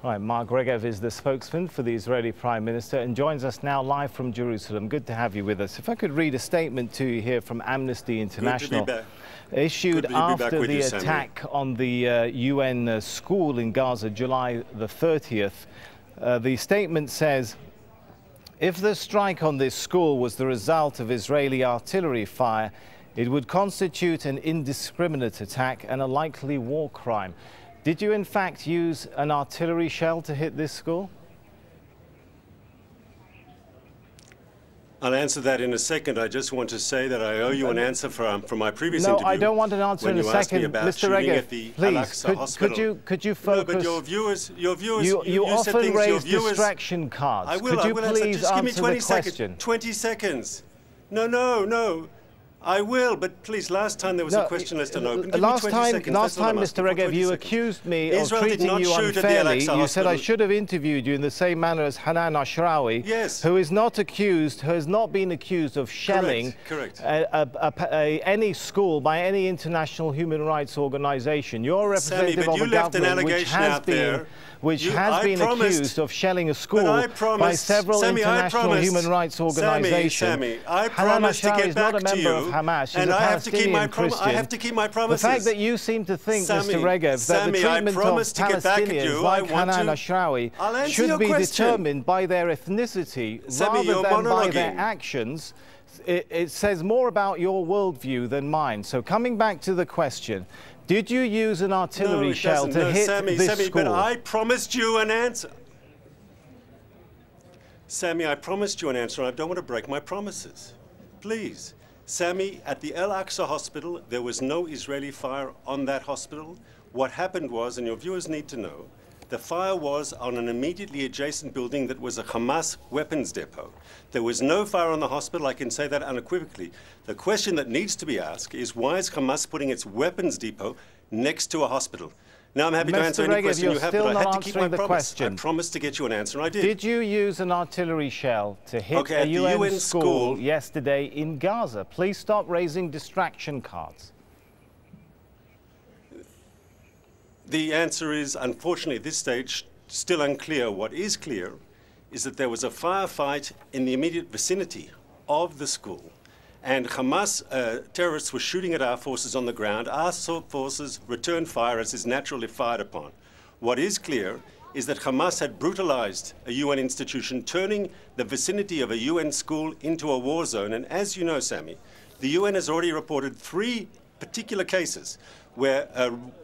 All right, Mark Regev is the spokesman for the Israeli Prime Minister and joins us now live from Jerusalem. Good to have you with us. If I could read a statement to you here from Amnesty International, issued after the attack on the UN school in Gaza, July the 30th. The statement says, if the strike on this school was the result of Israeli artillery fire, it would constitute an indiscriminate attack and a likely war crime. Did you in fact use an artillery shell to hit this school? I'll answer that in a second. I just want to say that I owe you an answer from my previous interview. No, I don't want an answer in a second, Mr. Regev. Please, could you focus? No, but your viewers, you often raise distraction cards. I will. Could you please just give me 20 answer the question? 20 seconds. No. I will, but please, last time there was a question list unopened. Last time, Mr. Regev, you accused me of treating you unfairly. You said I should have interviewed you in the same manner as Hanan Ashrawi, who is not accused, who has not been accused of shelling any school by any international human rights organization. You're a representative of a government which has been accused of shelling a school by several international human rights organizations. I promise to get back to you. Hamas, and I have to keep my promises. The fact that you seem to think, Mr. Regev, that the treatment of Palestinians like Hanan Ashrawi should be determined by their ethnicity rather than by their actions, it says more about your worldview than mine. So coming back to the question, did you use an artillery shell to hit this school? But I promised you an answer. Sammy, I promised you an answer, and I don't want to break my promises. Please. Sammy, at the Al-Aqsa hospital, there was no Israeli fire on that hospital. What happened was, and your viewers need to know, the fire was on an immediately adjacent building that was a Hamas weapons depot. There was no fire on the hospital, I can say that unequivocally. The question that needs to be asked is, why is Hamas putting its weapons depot next to a hospital? Now, I'm happy to answer any question you have, but I had to keep my promise. I promised to get you an answer, and I did. Did you use an artillery shell to hit a UN school yesterday in Gaza? Please stop raising distraction cards. The answer is, unfortunately, at this stage, still unclear. What is clear is that there was a firefight in the immediate vicinity of the school. And Hamas terrorists were shooting at our forces on the ground. Our forces returned fire as is naturally fired upon. What is clear is that Hamas had brutalized a UN institution, turning the vicinity of a UN school into a war zone. And as you know, Sammy, the UN has already reported 3 particular cases where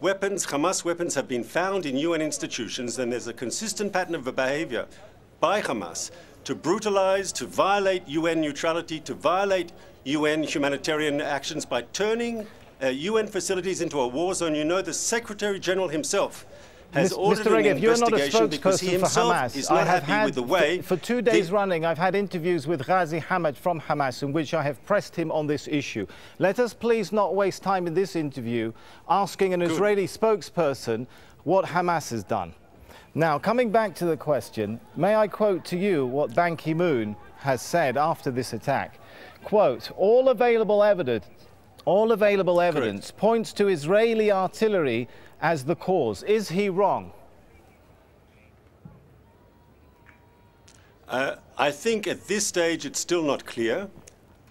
Hamas weapons have been found in UN institutions, and there's a consistent pattern of behavior by Hamas to brutalize, to violate UN neutrality, to violate UN humanitarian actions by turning UN facilities into a war zone. You know, the Secretary General himself has ordered an investigation because he himself is not happy with the way. For 2 days running, I've had interviews with Ghazi Hamad from Hamas in which I have pressed him on this issue. Let us please not waste time in this interview asking an Israeli spokesperson what Hamas has done. Now, coming back to the question, may I quote to you what Ban Ki-moon has said after this attack? Quote, all available evidence points to Israeli artillery as the cause. Is he wrong? I think at this stage it's still not clear.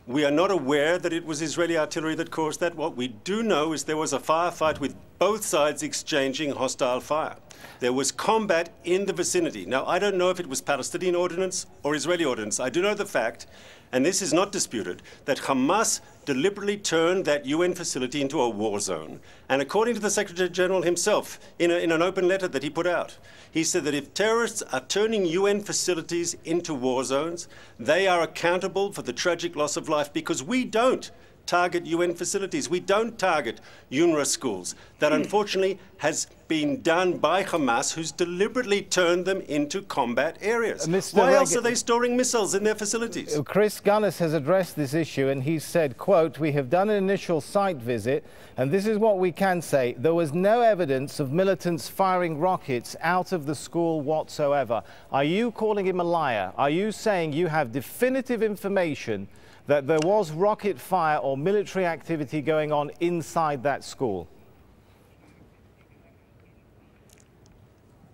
We are not aware that it was Israeli artillery that caused that. What we do know is there was a firefight with both sides exchanging hostile fire. There was combat in the vicinity. Now, I don't know if it was Palestinian ordnance or Israeli ordnance. I do know the fact, and this is not disputed, that Hamas deliberately turned that UN facility into a war zone. And according to the Secretary General himself, in an open letter that he put out, he said that if terrorists are turning UN facilities into war zones, they are accountable for the tragic loss of life, because we don't target UN facilities. We don't target UNRWA schools. That unfortunately has been done by Hamas, who's deliberately turned them into combat areas. Why else are they storing missiles in their facilities? Chris Gunness has addressed this issue and he said, quote, we have done an initial site visit and this is what we can say. There was no evidence of militants firing rockets out of the school whatsoever. Are you calling him a liar? Are you saying you have definitive information that there was rocket fire or military activity going on inside that school?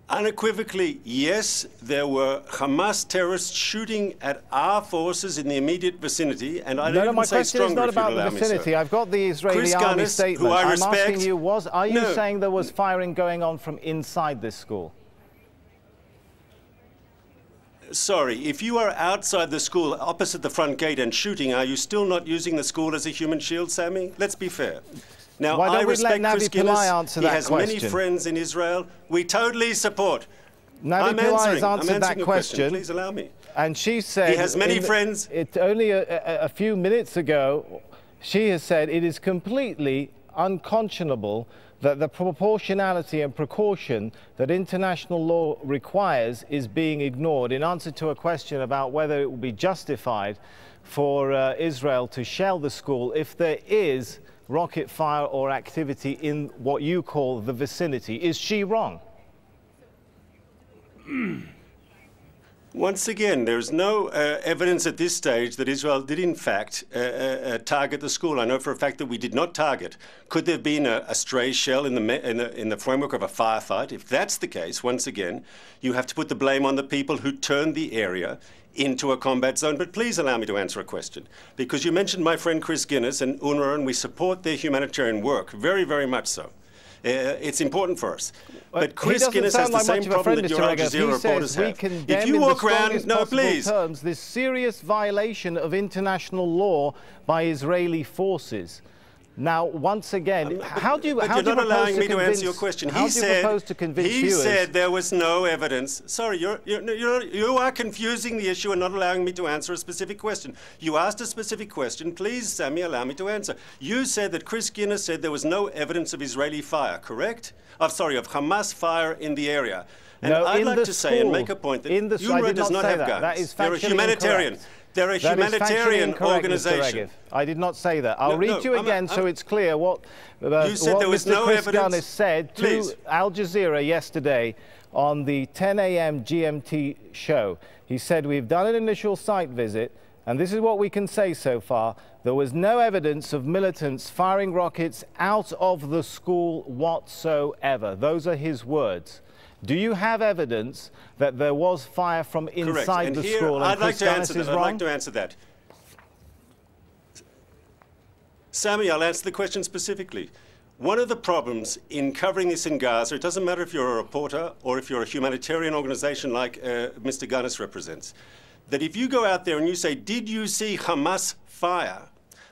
Unequivocally, yes, there were Hamas terrorists shooting at our forces in the immediate vicinity, and I don't even say stronger, my question is not about the vicinity. I've got the Israeli army statement. I'm asking you, are you saying there was firing going on from inside this school? Sorry, if you are outside the school, opposite the front gate and shooting, are you still not using the school as a human shield, Sammy? Let's be fair. Now, I respect Chris Guinness. He has many friends in Israel. We totally support. Navi Pillai has answered that question. Please allow me. And she said... He has many friends. Only a few minutes ago, she has said it is completely unconscionable that the proportionality and precaution that international law requires is being ignored in answer to a question about whether it will be justified for Israel to shell the school if there is rocket fire or activity in what you call the vicinity. Is she wrong? Once again, there's no evidence at this stage that Israel did in fact target the school. I know for a fact that we did not target. Could there have been a stray shell in the framework of a firefight? If that's the case, once again, you have to put the blame on the people who turned the area into a combat zone. But please allow me to answer a question, because you mentioned my friend Chris Guinness and UNRWA, and we support their humanitarian work, very, very much so. It's important for us. But Chris Guinness has the same problem that your Al Jazeera reporters have. If you walk around, no, please. Terms, this serious violation of international law by Israeli forces. Now, once again, how do you you're not allowing me to answer your question. He said there was no evidence. Sorry, you are confusing the issue and not allowing me to answer a specific question. You asked a specific question. Please, Sammy, allow me to answer. You said that Chris Guinness said there was no evidence of Israeli fire, correct? Of Hamas fire in the area. And no, I'd like to say and make a point that UNRWA does not have guns. That is They're a humanitarian. Incorrect. They're a humanitarian organization. I did not say that. I'll read you again so it's clear what Mr. Chris Guinness said to Al Jazeera yesterday on the 10 a.m. GMT show. He said, we've done an initial site visit, and this is what we can say so far. There was no evidence of militants firing rockets out of the school whatsoever. Those are his words. Do you have evidence that there was fire from inside the school? I'd like to answer that. Sammy, I'll answer the question specifically. One of the problems in covering this in Gaza, it doesn't matter if you're a reporter or if you're a humanitarian organization like Mr. Guinness represents, that if you go out there and you say, did you see Hamas fire?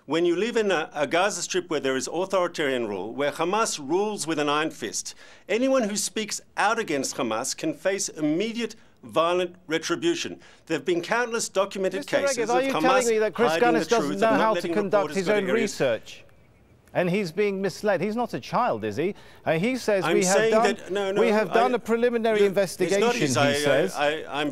When you live in a Gaza Strip where there is authoritarian rule, where Hamas rules with an iron fist, anyone who speaks out against Hamas can face immediate violent retribution. There have been countless documented cases of Hamas hiding the truth. Are you telling me that Chris Guinness doesn't know how to conduct his own research? And he's being misled. He's not a child, is he? He says we have done a preliminary investigation, he says.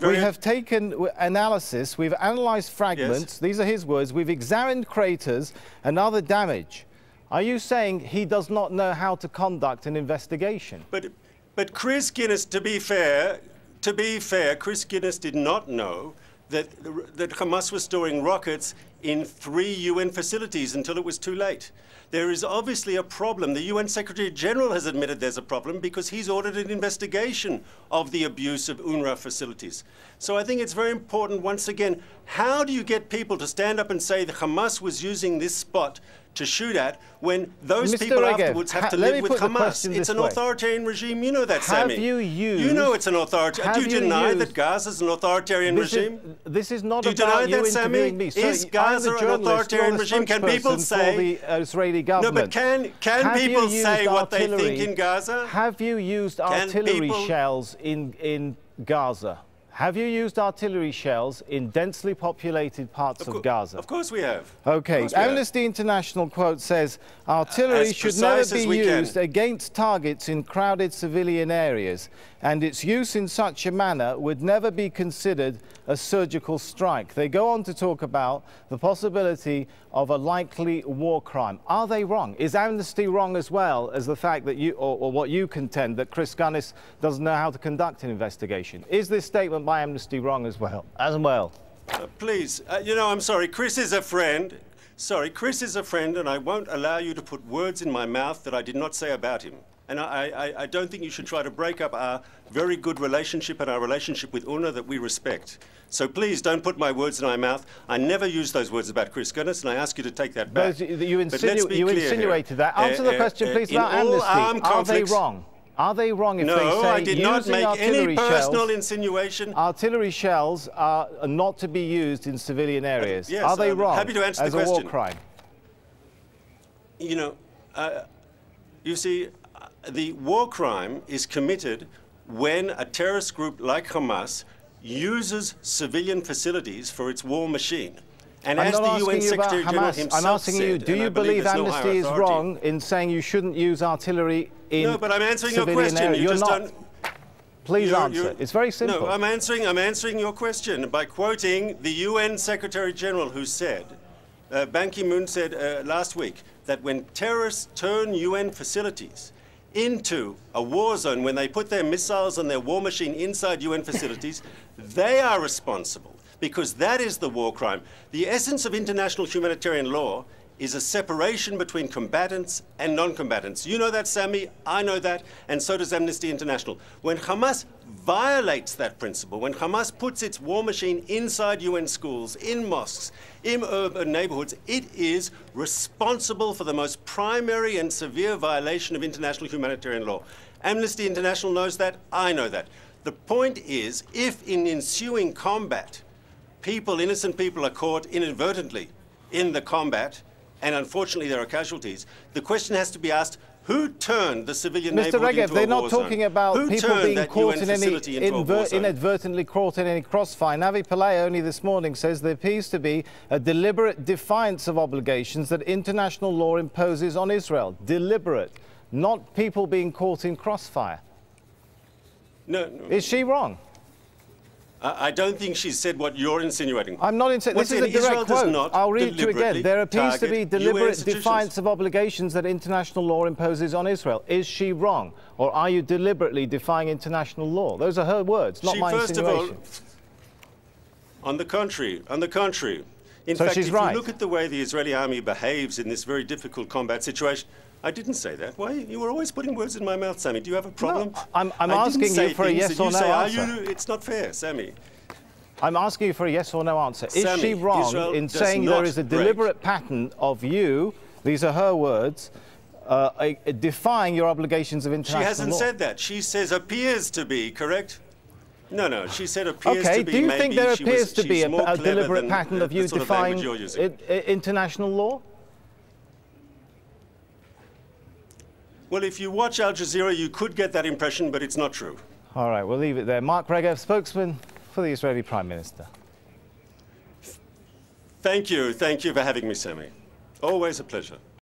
We have taken analysis, we've analysed fragments, these are his words, we've examined craters and other damage. Are you saying he does not know how to conduct an investigation? But Chris Guinness, to be fair, Chris Guinness did not know that Hamas was storing rockets in 3 UN facilities until it was too late. There is obviously a problem. The UN Secretary General has admitted there's a problem because he's ordered an investigation of the abuse of UNRWA facilities. So I think it's very important, once again, how do you get people to stand up and say that Hamas was using this spot to shoot at when those people Regev, afterwards have to live with Hamas? It's an authoritarian regime. You know that, Sammy. You know it's an authoritarian. Do you deny that Gaza is an authoritarian regime? This is not about you interviewing me. Is Gaza an authoritarian regime? Can people say... the Israeli government. No, but can people say what they think in Gaza? Have you used artillery shells in Gaza? Have you used artillery shells in densely populated parts of Gaza? Of course we have. Okay. Amnesty International quote says, artillery should never be used against targets in crowded civilian areas, and its use in such a manner would never be considered a surgical strike. They go on to talk about the possibility of a likely war crime. Are they wrong? Is Amnesty wrong as well as the fact that you, or what you contend, that Chris Guinness doesn't know how to conduct an investigation? Is this statement by Amnesty wrong as well? Please, you know, I'm sorry, Chris is a friend. Sorry, Chris is a friend, and I won't allow you to put words in my mouth that I did not say about him. And I don't think you should try to break up our very good relationship and our relationship with UNRWA that we respect. So please don't put my words in my mouth. I never used those words about Chris Gunness, and I ask you to take that back. You insinuated that. Answer the question, please, about amnesty. Are they wrong? Are they wrong if they say I did not make any personal insinuation. Artillery shells are not to be used in civilian areas? Yes, are they wrong happy to answer as the question. a war crime? You know, you see, the war crime is committed when a terrorist group like Hamas uses civilian facilities for its war machine. And as the UN Secretary General himself I'm asking you, do you believe Amnesty is wrong in saying you shouldn't use artillery in No, but I'm answering your civilian question. area? You just don't. Please answer. It's very simple. No, I'm answering your question by quoting the UN Secretary General, who said, Ban Ki-moon said last week, that when terrorists turn UN facilities into a war zone, when they put their missiles and their war machine inside UN facilities, they are responsible, because that is the war crime. The essence of international humanitarian law is a separation between combatants and non-combatants. You know that, Sami, I know that, and so does Amnesty International. When Hamas violates that principle, when Hamas puts its war machine inside UN schools, in mosques, in urban neighborhoods, it is responsible for the most primary and severe violation of international humanitarian law. Amnesty International knows that, I know that. The point is, if in ensuing combat, innocent people are caught inadvertently in the combat, and unfortunately there are casualties, the question has to be asked, who turned the civilian neighborhood into a war zone? Mr. Regev, they're not talking about people being caught in any, inadvertently caught in any crossfire. Navi Pillay only this morning says there appears to be a deliberate defiance of obligations that international law imposes on Israel. Deliberate, not people being caught in crossfire. No. Is she wrong? I don't think she said what you're insinuating. I'm not insinuating. This is a direct quote. I'll read it to you again. There appears to be deliberate defiance of obligations that international law imposes on Israel. Is she wrong? Or are you deliberately defying international law? Those are her words, not my insinuation. First of all, on the contrary. In fact, if right. you look at the way the Israeli army behaves in this very difficult combat situation, I didn't say that. Why? You were always putting words in my mouth, Sami. Do you have a problem? No, I'm asking you for a yes or no answer. It's not fair, Sami. I'm asking you for a yes or no answer. Is she wrong in saying there is a deliberate pattern of you, these are her words, defying your obligations of international law? She hasn't said that. She says appears to be, correct? No, she said appears to be. Do you think there appears to be a deliberate pattern of you defying international law? Well, if you watch Al Jazeera, you could get that impression, but it's not true. All right, we'll leave it there. Mark Regev, spokesman for the Israeli Prime Minister. Thank you for having me, Sami. Always a pleasure.